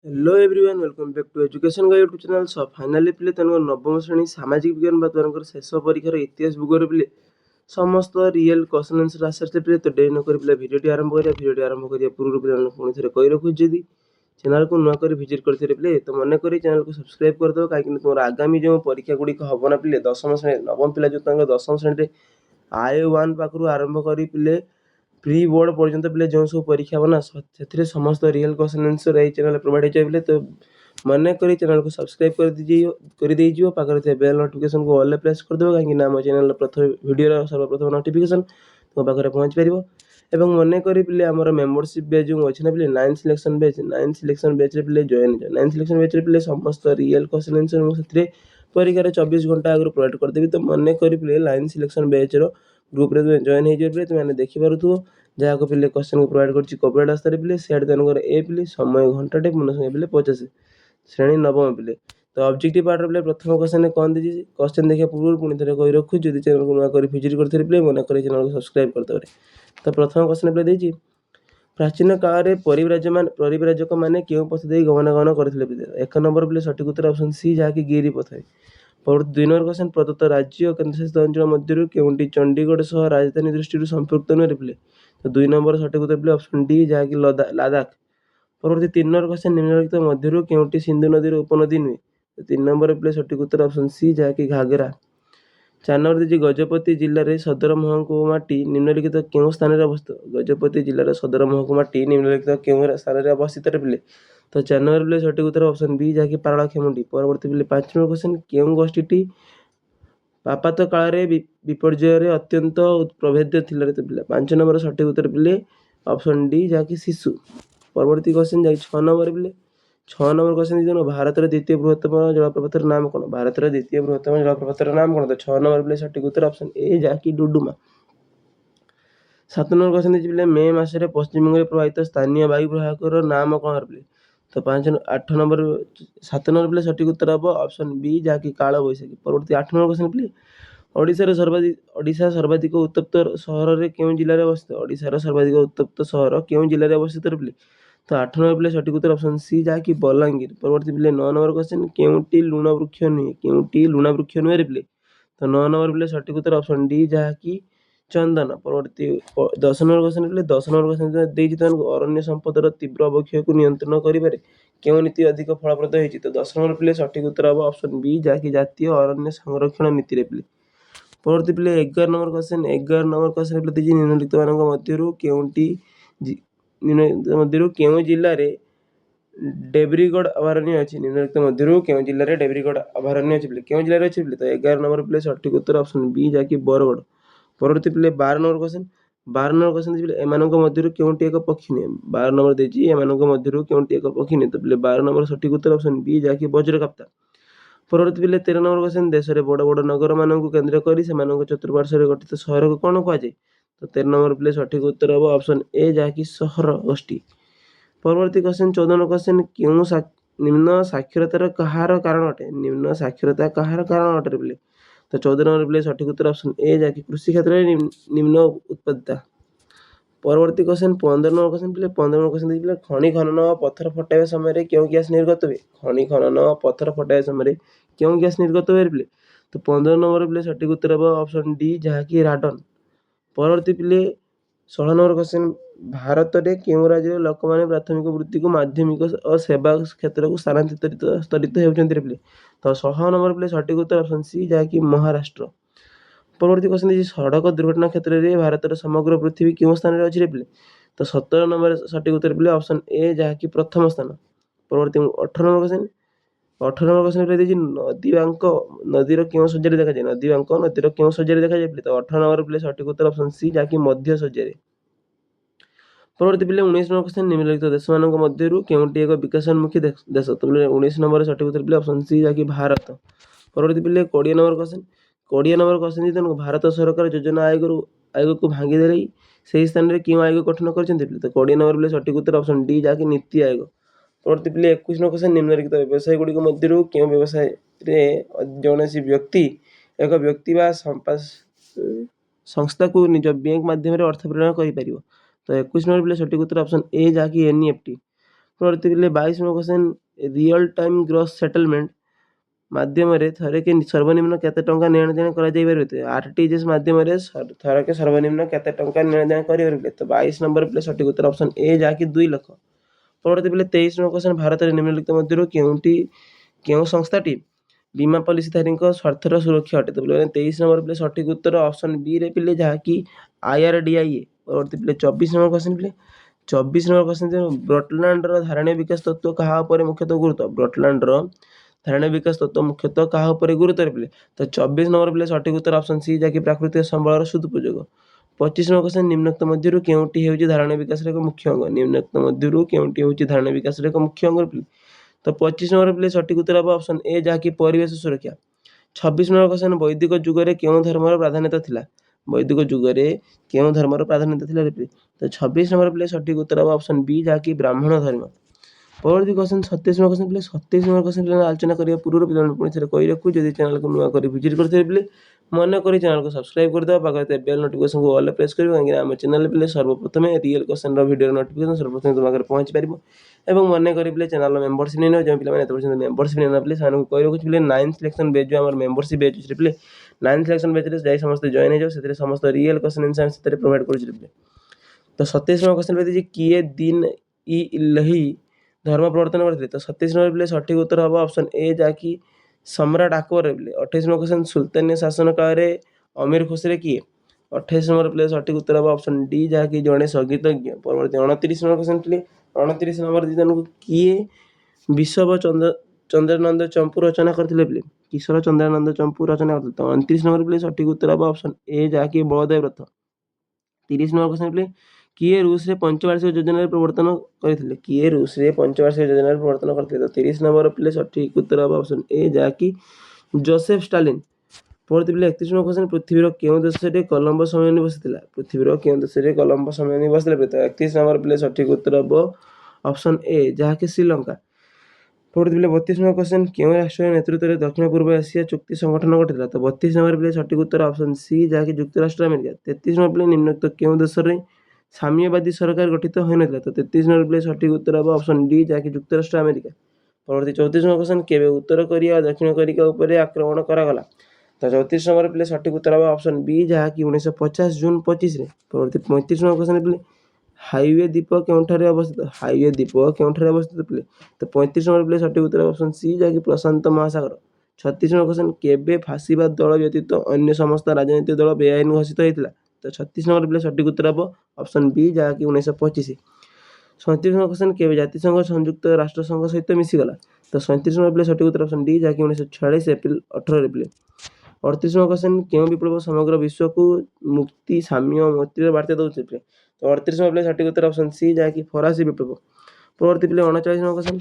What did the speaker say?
Hello everyone welcome back to education का YouTube channel. So finally पिले नवम श्रेणी सामाजिक विज्ञान बा शेष परीक्षार इतिहास भूगोल पिले समस्त रियल क्वेश्चन आंसर आसार पिले तो डे नक पिले भिडियो आरंभ करिया। भिडियो आरंभ करिया पूर्व पिले पुणी थे कही रखु जदि चैनल को नुआ कर विजिट करते पिले तो मन करी चैनल को सब्सक्राइब करदे कहीं तुम आगामी जो परीक्षा गुड़िक हम ना पिले दशम श्रेणी नवम पिला जो दशम श्रेणी IO1 पाखु आरंभ कर पिले प्री बोर्ड पर्यंत पिले जो सब परीक्षा हम ना से समस्त रियल क्वेश्चन आंसर यही चैनल प्रोवाइड हो तो मन करी चैनल को सब्सक्राइब कर दीजिए पाखे बेल नोटिफिकेशन को ऑल प्रेस कर देव कहीं आम चैनल प्रथम वीडियो सर्वप्रथम नोटिफिकेशन तुम पाखे पहुँच पार एवं मन करी पिले आमर मेम्बरशिप बैच जो अच्छे ना पिले 9 सिलेक्शन बैच पिले जॉइन 9 सिलेक्शन बैच पिले समस्त रियल क्वेश्चन आंसर मुझे परीक्षा 24 घंटा आगे प्रोवाइड करदेवी तो मन करी पिले 9 सिलेक्शन बैच ग्रुप रे जॉइन हो जाए तुमने देखिपुव जहाँ को पिले क्वेश्चन को प्रोवाइड कर कॉपरेट आस्तार पिले सेट तेणुकर ए पिले समय घंटाटे मन समय पिले 50 श्रेणी नवम पिले तो ऑब्जेक्टिव पार्ट पिले प्रथम क्वेश्चन कौन दी क्वेश्चन देखा पूर्व पुणी थे कही रखु जब चैनल को नुआ विजिट करते पिले मन कर चैनल को सब्सक्राइब करदे। तो प्रथम क्वेश्चन पिले देती प्राचीन काल में परिव्राजक मैंने क्यों पथ दे गमनागमन करते। एक नंबर पिले सठिक उत्तर ऑप्शन सी जहाँकि गिरी पथ है। दुई नंबर क्वेश्चन प्रदत्त राज्य और केन्द्रशासित अंचल मध्य केउंटी चंडीगढ़ सह राजधानी दृष्टि संपृक्त नुहे पिले तो दुई नंबर सठिक उत्तर पिले ऑप्शन डी जहाँकि लद्दाख। परवर्ती 3 नंबर क्वेश्चन निम्नलिखित मध्य केउंटी सिंधु नदी उपनदी नुहे तो 3 नंबर पिले सठिक उत्तर ऑप्शन सी जहाँकि घाघरा। 4 नंबर देजी गजपति जिले में सदर महकुमाटी निम्नलिखित केउं स्थान में अवस्थित। गजपति जिलार सदर महकुमाटी निम्नलिखित केउं स्थान में अवस्थित पिले तो 4 नंबर पिले सठिक उत्तर ऑप्शन बी जहाँकि पारଳାଖେମୁଣ୍ଡି। परवर्ती पिले 5 नंबर क्वेश्चन केउं गोष्ठी पापात काल विपर्यय अत्यंत प्रभेद्य थिला पिले 5 नंबर सठिक उत्तर पिले ऑप्शन डी जहाँकि शिशु। परवर्ती क्वेश्चन जाए 6 नंबर पिले 6 नंबर क्वेश्चन भारत द्वितीय बृहत्तम जलप्रपातर नाम कौन। भारत द्वितीय बृहत्तम जलप्रपातर नाम कौन तो 6 नंबर पिले सठिक उत्तर ऑप्शन ए जहाँकि डुडुमा। 7 नंबर क्वेश्चन पिले मे मासरे पश्चिम बंग में प्रवाहित स्थानीय वायु प्रवाहकर नाम कौन पिले तो 8 नंबर 7 नंबर पिले सठिक उत्तर हम ऑप्शन बी जहाँकि काल बैशाखी। परवर्ती 8 नंबर क्वेश्चन पिले ओडिशा सर्वाधिक उत्तप्त सहर में क्यों जिले में अवस्थित। ओडिशार सर्वाधिक उत्तप्त सहर क्यों जिले में अवस्थित पिले तो 8 नंबर पिले सठिक उत्तर ऑप्शन सी जहाँकि बलांगीर। परवर्ती पिले 9 नंबर क्वेश्चन केउंटी लुण वृक्ष नुहे केउंटी लुण वृक्ष नुहे पिले तो 9 नंबर पिले सठिक उत्तर ऑप्शन डी जहाँकि चंदन। परवर्ती 10 नंबर क्वेश्चन पिले 10 नंबर क्वेश्चन अरण्य संपदर तीव्र अवक्षय को नियंत्रण करें क्यों नीति अधिक फलप्रद होती तो 10 नंबर पिले सठिक उत्तर हम ऑप्शन बी जहाँकि जातीय अरण्य संरक्षण नीति पिले। परवर्ती पिले 11 नंबर क्वेश्चन पिले दीजिए निम्नलिखित मान मध्य क्यों जिले में डेब्रीगढ़ अभयारण्य अच्छी। निम्नलिखित मध्य क्यों जिले में डेब्रीगढ़ अभयारण्य अच्छी क्यों जिले में अच्छी तो 11 नंबर पिले सठिक उत्तर ऑप्शन बी जहाँकि बरगढ़। परवर्ती पिले 12 नंबर क्वेश्चन एमानक मध्य क्योंटी एक पक्षी नुहे 12 नंबर देती एमानक मध्य क्योंटी एक पक्षी नुहे तो पिले 12 नंबर सठिक उत्तर ऑप्शन बी जहाँकि वज्रकाप्ता। परवर्ती पिले 13 नंबर क्वेश्चन देश में बड़ बड़ नगर मान केन्द्र कर चतुर्पार्श्व गठित सहर को कौन कहुए तो 13 नंबर पिले सठिक उत्तर हम ऑप्शन ए जहाँकि सहर गोष्ठी। परवर्ती क्वेश्चन 14 नंबर क्वेश्चन क्यों निम्न साक्षरतार कहार कारण अटे। निम्न साक्षरता कहार कारण अटे पिले तो 14 नंबर पिले सठिक उत्तर ऑप्शन ए जहाँकि कृषि क्षेत्र में निम्न उत्पादिता। परवर्ती क्वेश्चन 15 नंबर क्वेश्चन पिले 15 नंबर क्वेश्चन पिले खनि खनन और पत्थर फटाइबा समय क्यों गैस निर्गत हुए। खनि खनन और पत्थर फटाइबा समय क्यों गैस निर्गत हुए पिले तो 15 नंबर पिले सठिक उत्तर हम ऑप्शन डी जहाँकि राडन। परवर्ती पिले 16 नंबर क्वेश्चन भारत में क्यों राज्य लोक मैंने प्राथमिक वृत्ति को माध्यमिक और सेवा क्षेत्र को स्थानांतरित होती पिले तो 16 नंबर पिले सठिक उत्तर ऑप्शन सी जहाँकि महाराष्ट्र। परवर्ती क्वेश्चन सड़क दुर्घटना क्षेत्र में भारत समग्र पृथ्वी क्यों स्थान में अच्छी पिले तो 17 नंबर सठिक उत्तर पिले ऑप्शन ए जहाँकि प्रथम स्थान। परवर्ती 18 नंबर क्वेश्चन देखिए नदी बांक नदीर क्यों सज्जा देखा जाए नदी बांक नदीर क्यों सज्जा देखा जाए तो 18 नंबर पिले सठिक उत्तर ऑप्शन सी जहाँकि मध्य सज्जा। परवर्ती पिले 19 नंबर क्वेश्चन निम्नलिखित देश मान मध्य केउंटी एक विकासोन्मुखी देश तो 19 नंबर सठिक उत्तर पिले ऑप्शन सी जहाँकि भारत। परवर्ती पिले 20 नंबर क्वेश्चन भारत सरकार योजना आयोग को भांगीदे से स्थान में क्यों आयोग गठन कर तो 20 नंबर पिले सठिक उत्तर ऑप्शन डी जहाँकि नीति आयोग। परवर्ती पिले 21 नंबर क्वेश्चन निम्नलिखित व्यवसाय गुड़िक मध्य क्यों व्यवसाय जौन व्यक्ति एक व्यक्ति संस्था को निज बैंक माध्यम अर्थ प्रेरण कर तो 21 नंबर पिले सठिक उत्तर ऑप्शन ए जहाँकि एनईएफटी। ପରବର୍ତ୍ତୀ ପିଲେ 22 number question real time gross settlement ମାଧ୍ୟମରେ ଥରକେ ସର୍ବନିମ୍ନ କେତେ ଟଙ୍କା ନେଣଦେଣ କରାଯାଇପାରିବ? ଆର୍ଟିଜିଏସ୍ ମାଧ୍ୟମରେ ଥରକେ ସର୍ବନିମ୍ନ କେତେ ଟଙ୍କା ନେଣଦେଣ କରିପାରିବେ? ତ 22 ନମ୍ବର ପିଲେ ସଠିକ୍ ଉତ୍ତର ଅପସନ୍ ଏ ଯାହାକି 2 ଲକ୍ଷ। ପରବର୍ତ୍ତୀ ପିଲେ 23 ନମ୍ବର କ୍ୱେଶ୍ଚନ୍ ଭାରତରେ ନିମ୍ନଲିଖିତ ମଧ୍ୟରୁ କେଉଁ ସଂସ୍ଥାଟି ବୀମା ପଲିସିଧାରୀଙ୍କ ସ୍ୱାର୍ଥର ସୁରକ୍ଷା ଅଟେ? ତ ପିଲେ 23 ନମ୍ବର ପିଲେ ସଠିକ୍ ଉତ୍ତର ଅପସନ୍ ବି ରେ ପିଲେ ଯାହାକି IRDAI। ପରବର୍ତ୍ତୀ ପିଲେ 24 ନମ୍ବର କ୍ୱେଶ୍ଚନ୍ ପିଲେ 24 ନମ୍ବର କ୍ୱେଶ୍ଚନ୍ ବ୍ରଟଲ୍ୟାଣ୍ଡର ଧାରଣୀୟ ବିକାଶ ତତ୍ତ୍ୱ କାହା ଉପରେ ମୁଖ୍ୟତଃ ଗୁରୁତ୍ୱ? ବ୍ରଟଲ୍ୟାଣ୍ଡର ଧାରଣୀୟ ବିକାଶ ତତ୍ତ୍ୱ ମୁଖ୍ୟତଃ କାହା ଉପରେ ଗୁରୁତ୍ୱ ପିଲେ? ତ 24 ନମ୍ବର ପିଲେ ସଠିକ୍ ଉତ୍ତର ଅପସନ୍ ସି ଯାହାକି ପ୍ରାକୃତିକ ସମ୍ବଳର ସଦୁପଯୋଗ। 25 ନମ୍ବର କ୍ୱେଶ୍ଚନ୍ ନିମ୍ନୋକ୍ତ ମଧ୍ୟରୁ କେଉଁଟି ହେଉଛି ଧାରଣୀୟ ବିକାଶର ଏକ ମୁଖ୍ୟ ଅଙ୍ଗ? ନିମ୍ନୋକ୍ତ ମଧ୍ୟରୁ କେଉଁଟି ହେଉଛି ଧାରଣୀୟ ବିକାଶର ଏକ ମୁଖ୍ୟ ଅଙ୍ଗ ପିଲେ? ତ 25 ନମ୍ବର ପିଲେ ସଠିକ୍ ଉତ୍ତର ହେବ ଅପସନ୍ ଏ ଯାହାକି ପରିବେଶ ସୁରକ୍ଷା। 26 ନମ୍ବର କ୍ୱେଶ୍ଚନ୍ ବୈଦିକ ଯୁଗରେ କେଉଁ ଧର୍ମର ପ୍ରାଧାନ୍ୟତା ଥିଲା? ବୈଦିକ ଯୁଗରେ କେଉଁ ଧର୍ମର ପ୍ରାଧାନ୍ୟତା ଥିଲା ପିଲେ? ତ 26 ନମ୍ବର ପିଲେ ସଠିକ୍ ଉତ୍ତର ହେବ ଅପସନ୍ ବି ଯାହାକି ବ୍ରାହ୍ମଣ ଧର୍ମ। ପରବର୍ତ୍ତୀ କ୍ୱେଶ୍ଚନ୍ 27 ନମ୍ବର କ୍ୱେଶ୍ଚନ୍ ପିଲେ 27 ନମ୍ବର କ୍ୱେଶ୍ଚନ୍ ପିଲେ ଆଲୋଚନା କରିବା ପୂର୍ବରୁ ପିଲାମାନଙ୍କୁ ପୁଣି ଥରେ କହି ରଖୁ ଯଦି ଚ୍ୟାନେଲକୁ ନୂଆ କରି ଭିଜିଟ୍ କରିଥିବେ ପିଲେ ମନେ କରି ଚ୍ୟାନେଲକୁ ସବସ୍କ୍ରାଇବ୍ କରିଦେବା, ପାଖରେ ଥିବା ବେଲ୍ ନୋଟିଫିକେସନକୁ ଅଲ୍ ପ୍ରେସ୍ କରିବ, କାହିଁକିନା ଆମ ଚ୍ୟାନେଲ ପିଲେ ସର୍ବପ୍ରଥମେ ରିଏଲ୍ କ୍ୱେଶ୍ଚନର ଭିଡ଼ିଓର ନୋଟିଫିକେସନ ସର୍ବପ୍ରଥମେ ତୁମ ପାଖରେ ପହଞ୍ଚି ପାରିବ। ଏବଂ ମନେ କରି ପିଲେ ଚ୍ୟାନେଲର ମେମ୍ବରସିପ୍ ନେଇ ଯେଉଁ ପିଲାମାନେ ଏତେ ପର୍ଯ୍ୟନ୍ତ ମେମ୍ବରସିପ୍ ନେଇ ପିଲେ ସେମାନଙ୍କୁ କହି ରଖୁଛି ପିଲେ 9th ସିଲେକ୍ସନ୍ ବେଚ୍ ଯେଉଁ ଆମର ମେମ୍ବରସିପ୍ ବେଚ୍ ଅଛି ପିଲେ 9th ସିଲେକ୍ସନ୍ ବେଚ୍ରେ ଯାଇ ସମସ୍ତେ ଜଏନ୍ ହେଇଯାଉ, ସେଥିରେ ସମସ୍ତ ରିଏଲ୍ କ୍ୱେଶ୍ଚନ୍ ଆନ୍ସର୍ ସେଥିରେ ପ୍ରୋଭାଇଡ଼ କରୁଛି ପିଲେ। ତ 27 ନମ୍ବର କ୍ୱେଶ୍ଚନ୍ ପଡ଼ିଛି କିଏ ଦିନ୍ ଇ ଇଲାହି ଧର୍ମ ପ୍ରବର୍ତ୍ତନ କରିଥିଲେ? ତ 27 ନମ୍ବର ପିଲେ ସଠିକ୍ ଉତ୍ତର ହେବ ଅପସନ୍ ଏ ଯାହାକି ସମ୍ରାଟ ଆକବର ପିଲେ। 28 ନମ୍ବର କ୍ୱେଶ୍ଚନ୍ ସୁଲତାନୀୟ ଶାସନ କାଳରେ ଅମୀର ଖୁସିରେ କିଏ? 28 ନମ୍ବର ପିଲେ ସଠିକ୍ ଉତ୍ତର ହେବ ଅପସନ୍ ଡି ଯାହାକି ଜଣେ ସଙ୍ଗୀତଜ୍ଞ। ପରବର୍ତ୍ତୀ 29 ନମ୍ବର କ୍ୱେଶ୍ଚନ୍ ପିଲେ 29 ନମ୍ବର ଦିନକୁ କିଏ ବିଶବ ଚନ୍ଦ୍ରାନନ୍ଦ ଚମ୍ପୁ ରଚନା କରିଥିଲେ ପିଲେ? କିଶୋର ଚନ୍ଦ୍ରାନନ୍ଦ ଚମ୍ପୁ ରଚନା କରିଥିଲେ। ତ 29 ନମ୍ବର ପିଲେ ସଠିକ୍ ଉତ୍ତର ହେବ ଅପସନ୍ ଏ ଯାହାକି ବଳଦେବ ରଥ। 30 ନମ୍ବର କ୍ୱେଶ୍ଚନ୍ ପିଲେ କିଏ ରୁଷରେ ପଞ୍ଚବାର୍ଷିକ ଯୋଜନାର ପ୍ରବର୍ତ୍ତନ କରିଥିଲେ? କିଏ ରୁଷରେ ପଞ୍ଚବାର୍ଷିକ ଯୋଜନାର ପ୍ରବର୍ତ୍ତନ କରିଥିଲେ? ତ 30 ନମ୍ବର ପିଲେ ସଠିକ୍ ଉତ୍ତର ହେବ ଅପସନ୍ ଏ ଯାହାକି ଜୋସେଫ୍ ଷ୍ଟାଲିନ୍। ପରବର୍ତ୍ତୀ ପିଲେ 31 ନମ୍ବର କ୍ୱେଶ୍ଚନ୍ ପୃଥିବୀର କେଉଁ ଦେଶରେ କଲମ୍ବ ସମ୍ମିଳନୀ ବସିଥିଲା? ପୃଥିବୀର କେଉଁ ଦେଶରେ କଲମ୍ବ ସମ୍ମିଳନୀ ବସିଥିଲା? ତ 31 ନମ୍ବର ପିଲେ ସଠିକ୍ ଉତ୍ତର ହେବ ଅପସନ୍ ଏ ଯାହାକି ଶ୍ରୀଲଙ୍କା। ପରବର୍ତ୍ତୀ ପିଲେ 32 ନମ୍ବର କ୍ୱେଶ୍ଚନ୍ କେଉଁ ରାଷ୍ଟ୍ରର ନେତୃତ୍ୱରେ ଦକ୍ଷିଣ ପୂର୍ବ ଏସିଆ ଚୁକ୍ତି ସଂଗଠନ ଘଟିଥିଲା? ତ 32 ନମ୍ବର ପିଲେ ସଠିକ୍ ଉତ୍ତର ଅପସନ୍ ସି ଯାହାକି ଯୁକ୍ତରାଷ୍ଟ୍ର ଆମେରିକା। 33 ନମ୍ବର ପିଲେ ନିମ୍ନୋକ୍ତ କେଉଁ ଦେଶରେ ସାମ୍ୟବାଦୀ ସରକାର ଗଠିତ ହୋଇନଥିଲା? ତ 33 ନମ୍ବର ପିଲେ ସଠିକ୍ ଉତ୍ତର ହେବ ଅପସନ୍ ଡି ଯାହାକି ଯୁକ୍ତରାଷ୍ଟ୍ର ଆମେରିକା। ପରବର୍ତ୍ତୀ 34 ନମ୍ବର କ୍ୱେଶ୍ଚନ୍ କେବେ ଉତ୍ତର କୋରିଆ ଓ ଦକ୍ଷିଣ କୋରିଆ ଉପରେ ଆକ୍ରମଣ କରାଗଲା? ତ 34 ନମ୍ବର ପିଲେ ସଠିକ୍ ଉତ୍ତର ହେବ ଅପସନ୍ ବି ଯାହାକି 1950 ଜୁନ୍ 25ରେ। ପରବର୍ତ୍ତୀ 35 ନମ୍ବର କ୍ୱେଶ୍ଚନ୍ ପିଲେ ହାଇୱେ ଦ୍ୱୀପ କେଉଁଠାରେ ଅବସ୍ଥିତ? ହାଇୱେ ଦ୍ୱୀପ କେଉଁଠାରେ ଅବସ୍ଥିତ ପିଲେ? ତ 35 ନମ୍ବର ପିଲେ ସଠିକ୍ ଉତ୍ତର ଅପସନ୍ ସି ଯାହାକି ପ୍ରଶାନ୍ତ ମହାସାଗର। 36 ନମ୍ବର କ୍ୱେଶ୍ଚନ୍ କେବେ ଫାଶୀବାଦ ଦଳ ବ୍ୟତୀତ ଅନ୍ୟ ସମସ୍ତ ରାଜନୈତିକ ଦଳ ବେଆଇନ ଘୋଷିତ ହୋଇଥିଲା? ତ 36 ନମ୍ବର ପିଲେ ସଠିକ୍ ଉତ୍ତର ହେବ ଅପସନ୍ ବି ଯାହାକି 1925। 37 ନମ୍ବର କ୍ୱେଶ୍ଚନ୍ କେବେ ଜାତିସଂଘ ସଂଯୁକ୍ତ ରାଷ୍ଟ୍ରସଂଘ ସହିତ ମିଶିଗଲା? ତ 37 ନମ୍ବର ପିଲେ ସଠିକ୍ ଉତ୍ତର ଅପସନ୍ ଡି ଯାହାକି 1946 ଏପ୍ରିଲ 18ରେ ପିଲେ। 38 ନମ୍ବର କ୍ୱେଶ୍ଚନ୍ କେଉଁ ବିପ୍ଳବ ସମଗ୍ର ବିଶ୍ୱକୁ ମୁକ୍ତି ସାମ୍ୟ ଓ ମୈତ୍ରୀର ବାର୍ତ୍ତା ଦେଉଛି ପିଲେ? ତ 38 ନମ୍ବର ପିଲେ ସଠିକ୍ ଉତ୍ତର ଅପସନ୍ ସି ଯାହାକି ଫରାସୀ ବିପ୍ଳବ। ପରବର୍ତ୍ତୀ ପିଲେ 39 ନମ୍ବର କ୍ୱେଶ୍ଚନ୍